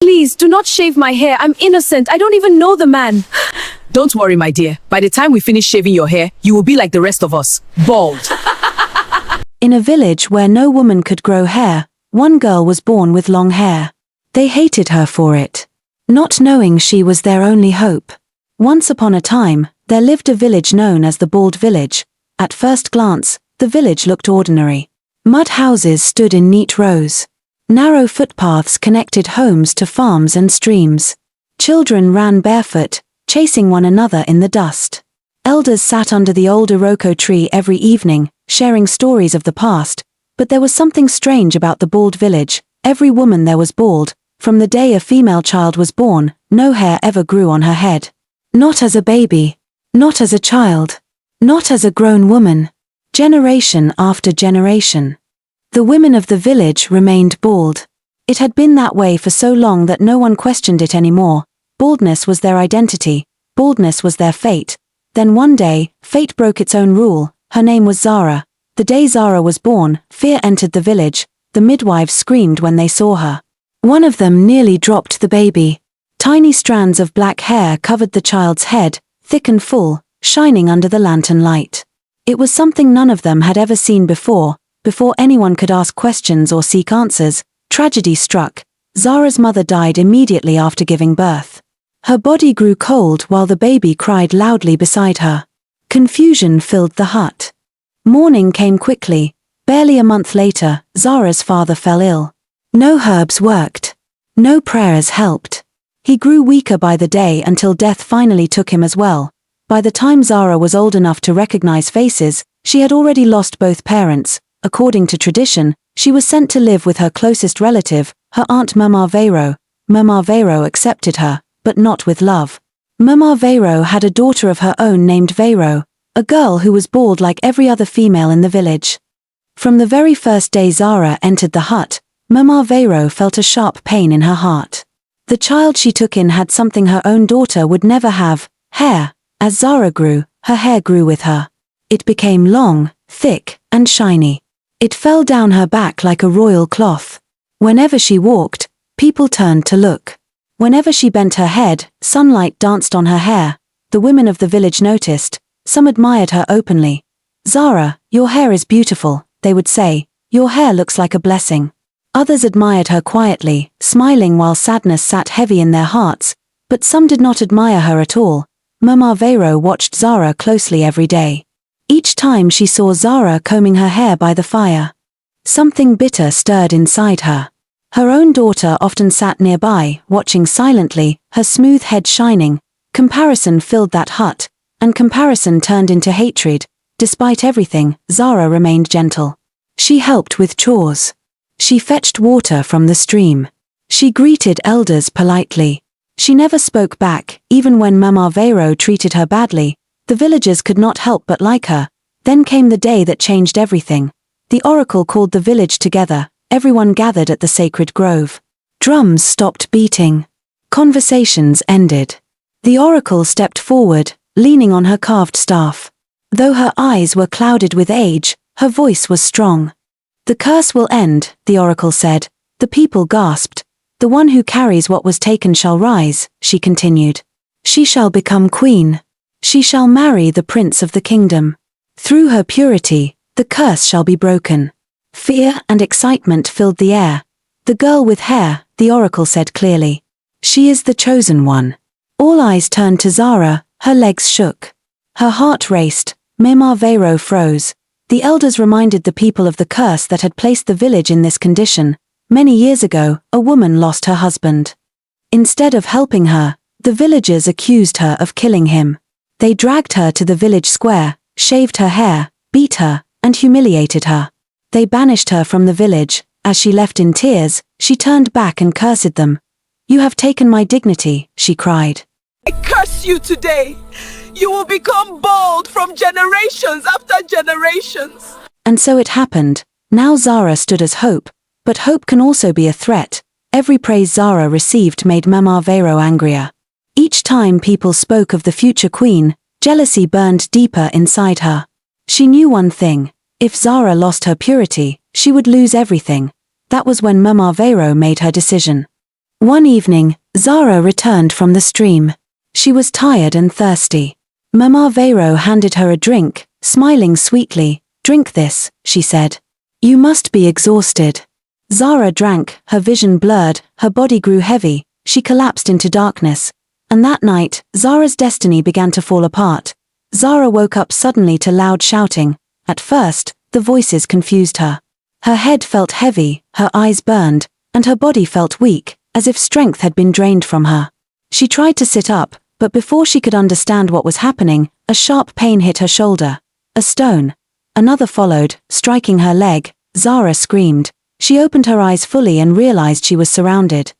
Please, do not shave my hair. I'm innocent. I don't even know the man. Don't worry, my dear. By the time we finish shaving your hair, you will be like the rest of us, bald. In a village where no woman could grow hair, one girl was born with long hair. They hated her for it, not knowing she was their only hope. Once upon a time, there lived a village known as the Bald Village. At first glance, the village looked ordinary. Mud houses stood in neat rows. Narrow footpaths connected homes to farms and streams. Children ran barefoot, chasing one another in the dust. Elders sat under the old Iroko tree every evening, sharing stories of the past, but there was something strange about the Bald Village. Every woman there was bald. From the day a female child was born, no hair ever grew on her head. Not as a baby. Not as a child. Not as a grown woman. Generation after generation. The women of the village remained bald. It had been that way for so long that no one questioned it anymore. Baldness was their identity. Baldness was their fate. Then one day, fate broke its own rule. Her name was Zara. The day Zara was born, fear entered the village. The midwives screamed when they saw her. One of them nearly dropped the baby. Tiny strands of black hair covered the child's head, thick and full, shining under the lantern light. It was something none of them had ever seen before. Before anyone could ask questions or seek answers, tragedy struck. Zara's mother died immediately after giving birth. Her body grew cold while the baby cried loudly beside her. Confusion filled the hut. Morning came quickly. Barely a month later, Zara's father fell ill. No herbs worked. No prayers helped. He grew weaker by the day until death finally took him as well. By the time Zara was old enough to recognize faces, she had already lost both parents. According to tradition, she was sent to live with her closest relative, her aunt Mama Vero. Mama Vero accepted her, but not with love. Mama Vero had a daughter of her own named Vero, a girl who was bald like every other female in the village. From the very first day Zara entered the hut, Mama Vero felt a sharp pain in her heart. The child she took in had something her own daughter would never have, hair. As Zara grew, her hair grew with her. It became long, thick, and shiny. It fell down her back like a royal cloth. Whenever she walked, people turned to look. Whenever she bent her head, sunlight danced on her hair. The women of the village noticed. Some admired her openly. "Zara, your hair is beautiful," they would say. "Your hair looks like a blessing." Others admired her quietly, smiling while sadness sat heavy in their hearts, but some did not admire her at all. Mama Vero watched Zara closely every day. Each time she saw Zara combing her hair by the fire, something bitter stirred inside her. Her own daughter often sat nearby, watching silently, her smooth head shining. Comparison filled that hut, and comparison turned into hatred. Despite everything, Zara remained gentle. She helped with chores. She fetched water from the stream. She greeted elders politely. She never spoke back, even when Mama Vero treated her badly. The villagers could not help but like her. Then came the day that changed everything. The oracle called the village together. Everyone gathered at the sacred grove. Drums stopped beating. Conversations ended. The oracle stepped forward, leaning on her carved staff. Though her eyes were clouded with age, her voice was strong. "The curse will end," the oracle said. The people gasped. "The one who carries what was taken shall rise," she continued. "She shall become queen. She shall marry the prince of the kingdom. Through her purity, the curse shall be broken." Fear and excitement filled the air. "The girl with hair," the oracle said clearly. "She is the chosen one." All eyes turned to Zara, her legs shook. Her heart raced, Mama Vero froze. The elders reminded the people of the curse that had placed the village in this condition. Many years ago, a woman lost her husband. Instead of helping her, the villagers accused her of killing him. They dragged her to the village square, shaved her hair, beat her, and humiliated her. They banished her from the village. As she left in tears, she turned back and cursed them. "You have taken my dignity," she cried. I curse you today. You will become bald from generations after generations. And so it happened. Now Zara stood as hope, but hope can also be a threat. Every praise Zara received made Mama Vero angrier. Each time people spoke of the future queen, jealousy burned deeper inside her. She knew one thing: if Zara lost her purity, she would lose everything. That was when Mama Vero made her decision. One evening, Zara returned from the stream. She was tired and thirsty. Mama Vero handed her a drink, smiling sweetly. "Drink this," she said. "You must be exhausted." Zara drank, her vision blurred, her body grew heavy, she collapsed into darkness. And that night, Zara's destiny began to fall apart. Zara woke up suddenly to loud shouting. At first, the voices confused her. Her head felt heavy, her eyes burned, and her body felt weak, as if strength had been drained from her. She tried to sit up, but before she could understand what was happening, a sharp pain hit her shoulder. A stone. Another followed, striking her leg. Zara screamed. She opened her eyes fully and realized she was surrounded.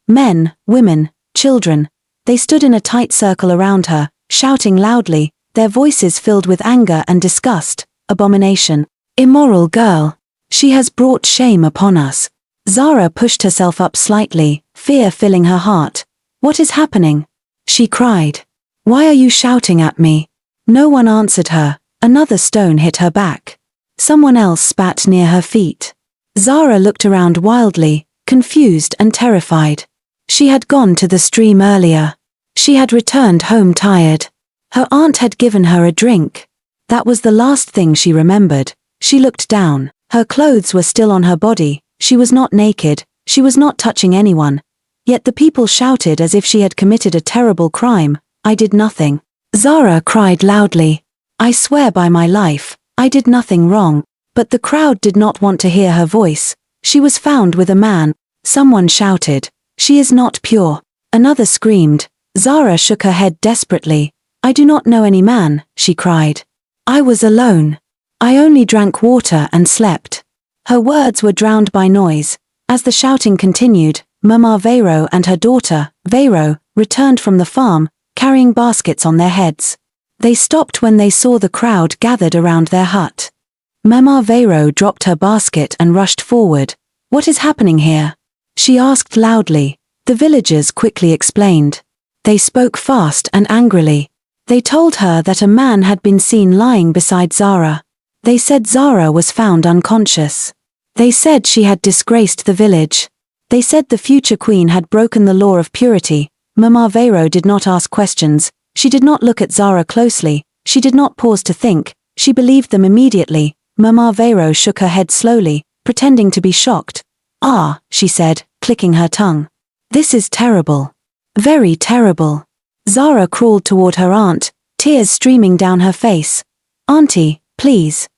Men, women, children. They stood in a tight circle around her, shouting loudly, their voices filled with anger and disgust. "Abomination. Immoral girl. She has brought shame upon us." Zara pushed herself up slightly, fear filling her heart. "What is happening?" she cried. "Why are you shouting at me?" No one answered her. Another stone hit her back. Someone else spat near her feet. Zara looked around wildly, confused and terrified. She had gone to the stream earlier. She had returned home tired. Her aunt had given her a drink. That was the last thing she remembered. She looked down. Her clothes were still on her body. She was not naked. She was not touching anyone. Yet the people shouted as if she had committed a terrible crime. "I did nothing." Zara cried loudly. "I swear by my life, I did nothing wrong." But the crowd did not want to hear her voice. "She was found with a man." Someone shouted. "She is not pure." Another screamed. Zara shook her head desperately. "I do not know any man," she cried. "I was alone. I only drank water and slept." Her words were drowned by noise. As the shouting continued, Mama Vero and her daughter, Vero, returned from the farm, carrying baskets on their heads. They stopped when they saw the crowd gathered around their hut. Mama Vero dropped her basket and rushed forward. "What is happening here?" she asked loudly. The villagers quickly explained. They spoke fast and angrily. They told her that a man had been seen lying beside Zara. They said Zara was found unconscious. They said she had disgraced the village. They said the future queen had broken the law of purity. Mama Vero did not ask questions. She did not look at Zara closely. She did not pause to think. She believed them immediately. Mama Vero shook her head slowly, pretending to be shocked. "Ah," she said, clicking her tongue. "This is terrible. Very terrible." Zara crawled toward her aunt, tears streaming down her face. "Auntie, please,"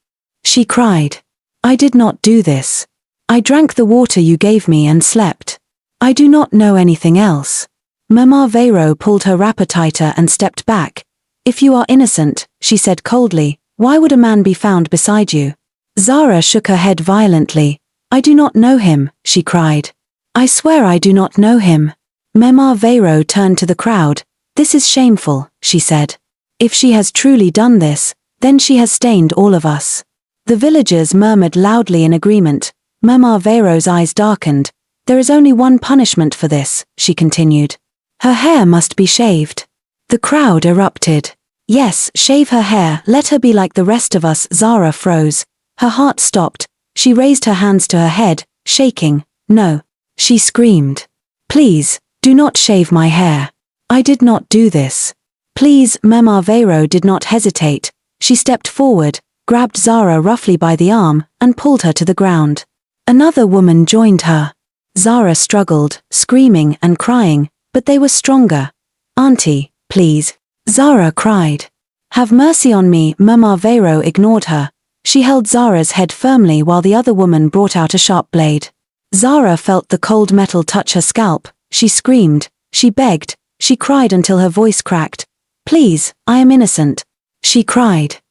she cried. "I did not do this. I drank the water you gave me and slept. I do not know anything else." Mama Vero pulled her wrapper tighter and stepped back. "If you are innocent," she said coldly, "why would a man be found beside you?" Zara shook her head violently. "I do not know him," she cried. "I swear I do not know him." Mama Vero turned to the crowd. "This is shameful," she said. "If she has truly done this, then she has stained all of us." The villagers murmured loudly in agreement. Mama Vero's eyes darkened. "There is only one punishment for this," she continued. "Her hair must be shaved." The crowd erupted. "Yes, shave her hair, let her be like the rest of us." Zara froze. Her heart stopped. She raised her hands to her head, shaking. "No," she screamed. "Please, do not shave my hair. I did not do this. Please." Mama Vero did not hesitate. She stepped forward, grabbed Zara roughly by the arm, and pulled her to the ground. Another woman joined her. Zara struggled, screaming and crying, but they were stronger. "Auntie, please," Zara cried. "Have mercy on me." Mama Vero ignored her. She held Zara's head firmly while the other woman brought out a sharp blade. Zara felt the cold metal touch her scalp. She screamed. She begged. She cried until her voice cracked. "Please, I am innocent," she cried.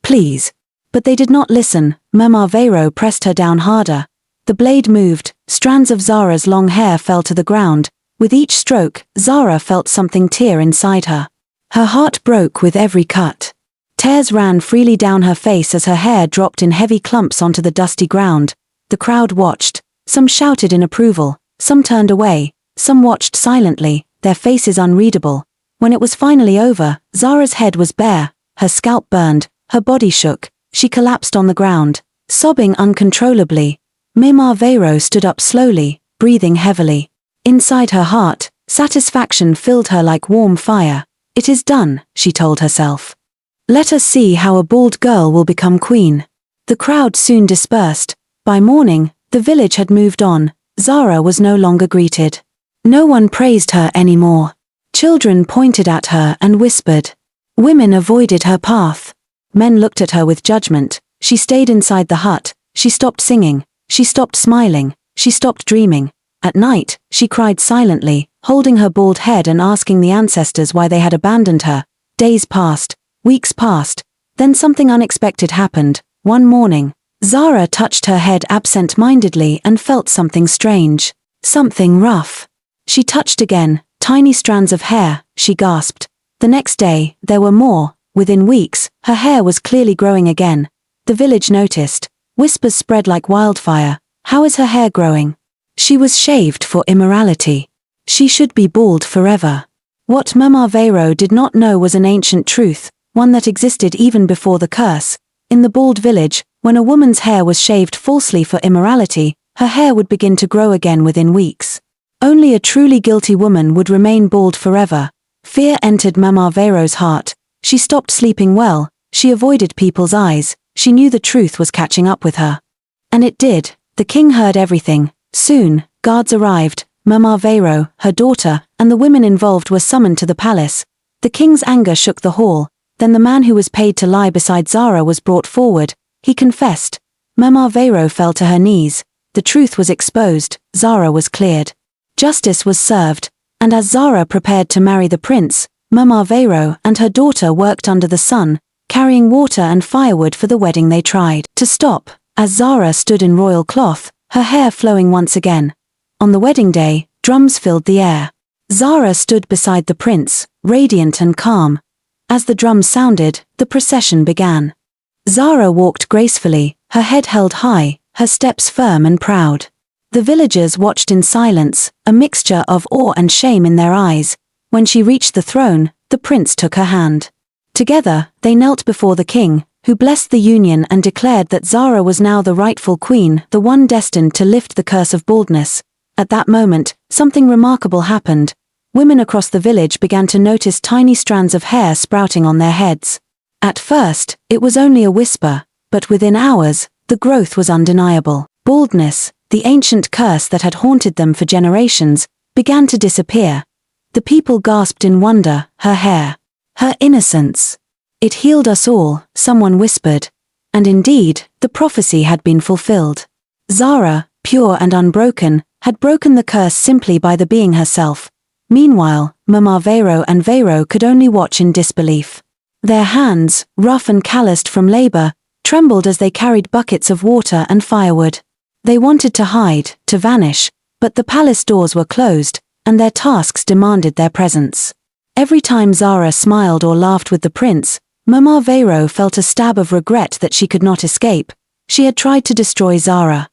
"Please." But they did not listen. Mama Vero pressed her down harder. The blade moved. Strands of Zara's long hair fell to the ground. With each stroke, Zara felt something tear inside her. Her heart broke with every cut. Tears ran freely down her face as her hair dropped in heavy clumps onto the dusty ground. The crowd watched. Some shouted in approval. Some turned away. Some watched silently, their faces unreadable. When it was finally over, Zara's head was bare. Her scalp burned. Her body shook. She collapsed on the ground, sobbing uncontrollably. Mama Vero stood up slowly, breathing heavily. Inside her heart, satisfaction filled her like warm fire. It is done, she told herself. Let us see how a bald girl will become queen. The crowd soon dispersed. By morning, the village had moved on. Zara was no longer greeted. No one praised her anymore. Children pointed at her and whispered. Women avoided her path. Men looked at her with judgment. She stayed inside the hut. She stopped singing. She stopped smiling. She stopped dreaming. At night, she cried silently, holding her bald head and asking the ancestors why they had abandoned her. Days passed. Weeks passed. Then something unexpected happened. One morning, Zara touched her head absent-mindedly and felt something strange. Something rough. She touched again. Tiny strands of hair, she gasped. The next day, there were more. Within weeks, her hair was clearly growing again. The village noticed. Whispers spread like wildfire. How is her hair growing? She was shaved for immorality. She should be bald forever. What Mama Vero did not know was an ancient truth, one that existed even before the curse. In the bald village, when a woman's hair was shaved falsely for immorality, her hair would begin to grow again within weeks. Only a truly guilty woman would remain bald forever. Fear entered Mama Vero's heart. She stopped sleeping well. She avoided people's eyes. She knew the truth was catching up with her. And it did. The king heard everything. Soon, guards arrived. Mama Vero, her daughter, and the women involved were summoned to the palace. The king's anger shook the hall. Then the man who was paid to lie beside Zara was brought forward. He confessed. Mama Vero fell to her knees. The truth was exposed. Zara was cleared. Justice was served. And as Zara prepared to marry the prince, Mama Vero and her daughter worked under the sun, carrying water and firewood for the wedding. They tried to stop, as Zara stood in royal cloth, her hair flowing once again. On the wedding day, drums filled the air. Zara stood beside the prince, radiant and calm. As the drums sounded, the procession began. Zara walked gracefully, her head held high, her steps firm and proud. The villagers watched in silence, a mixture of awe and shame in their eyes. When she reached the throne, the prince took her hand. Together, they knelt before the king, who blessed the union and declared that Zara was now the rightful queen, the one destined to lift the curse of baldness. At that moment, something remarkable happened. Women across the village began to notice tiny strands of hair sprouting on their heads. At first, it was only a whisper, but within hours, the growth was undeniable. Baldness, the ancient curse that had haunted them for generations, began to disappear. The people gasped in wonder. Her hair. Her innocence. It healed us all, someone whispered. And indeed, the prophecy had been fulfilled. Zara, pure and unbroken, had broken the curse simply by the being herself. Meanwhile, Mama Vero and Vero could only watch in disbelief. Their hands, rough and calloused from labor, trembled as they carried buckets of water and firewood. They wanted to hide, to vanish, but the palace doors were closed, and their tasks demanded their presence. Every time Zara smiled or laughed with the prince, Mama Vero felt a stab of regret that she could not escape. She had tried to destroy Zara.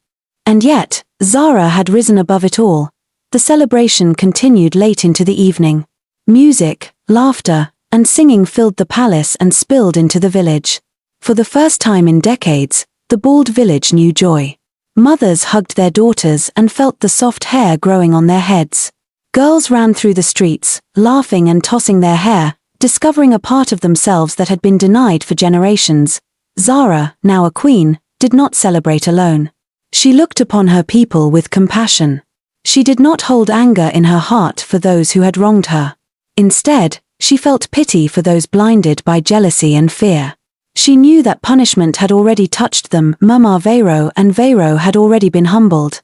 And yet, Zara had risen above it all. The celebration continued late into the evening. Music, laughter, and singing filled the palace and spilled into the village. For the first time in decades, the bald village knew joy. Mothers hugged their daughters and felt the soft hair growing on their heads. Girls ran through the streets, laughing and tossing their hair, discovering a part of themselves that had been denied for generations. Zara, now a queen, did not celebrate alone. She looked upon her people with compassion. She did not hold anger in her heart for those who had wronged her. Instead, she felt pity for those blinded by jealousy and fear. She knew that punishment had already touched them. Mama Vero and Vero had already been humbled.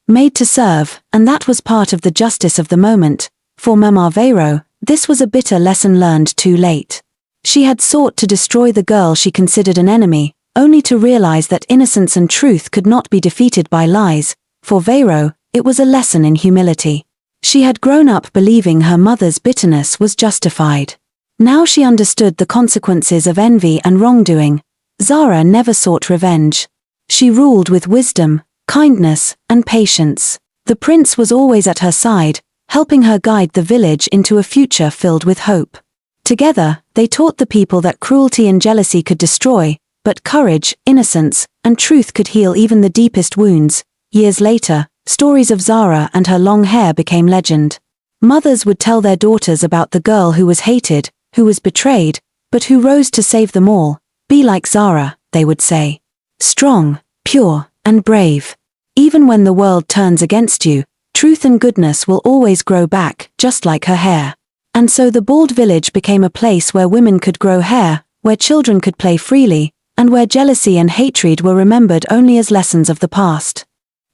Made to serve, and that was part of the justice of the moment. For Mama Vero, this was a bitter lesson learned too late. She had sought to destroy the girl she considered an enemy, only to realize that innocence and truth could not be defeated by lies. For Vero, it was a lesson in humility. She had grown up believing her mother's bitterness was justified. Now she understood the consequences of envy and wrongdoing. Zara never sought revenge. She ruled with wisdom, kindness, and patience. The prince was always at her side, helping her guide the village into a future filled with hope. Together, they taught the people that cruelty and jealousy could destroy, but courage, innocence, and truth could heal even the deepest wounds. Years later, Stories of Zara and her long hair became legend. Mothers would tell their daughters about the girl who was hated, who was betrayed, but who rose to save them all. Be like Zara, they would say. Strong, pure, and brave. Even when the world turns against you, truth and goodness will always grow back, just like her hair. And so the bald village became a place where women could grow hair, where children could play freely, and where jealousy and hatred were remembered only as lessons of the past.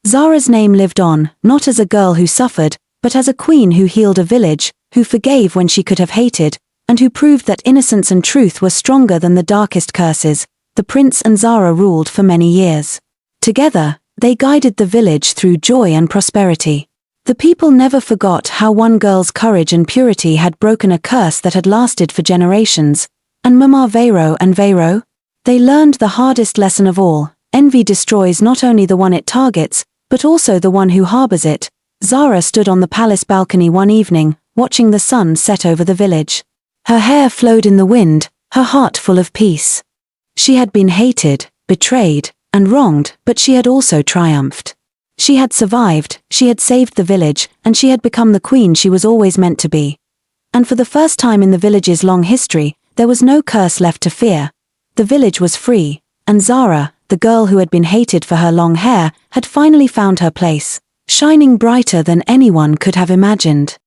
Zara's name lived on, not as a girl who suffered, but as a queen who healed a village, who forgave when she could have hated, and who proved that innocence and truth were stronger than the darkest curses. The prince and Zara ruled for many years. Together, they guided the village through joy and prosperity. The people never forgot how one girl's courage and purity had broken a curse that had lasted for generations. And Mama Vero and Vero? They learned the hardest lesson of all: envy destroys not only the one it targets, but also the one who harbors it. Zara stood on the palace balcony one evening, watching the sun set over the village. Her hair flowed in the wind, her heart full of peace. She had been hated, betrayed, and wronged, but she had also triumphed. She had survived, she had saved the village, and she had become the queen she was always meant to be. And for the first time in the village's long history, there was no curse left to fear. The village was free, and Zara, the girl who had been hated for her long hair, had finally found her place, shining brighter than anyone could have imagined.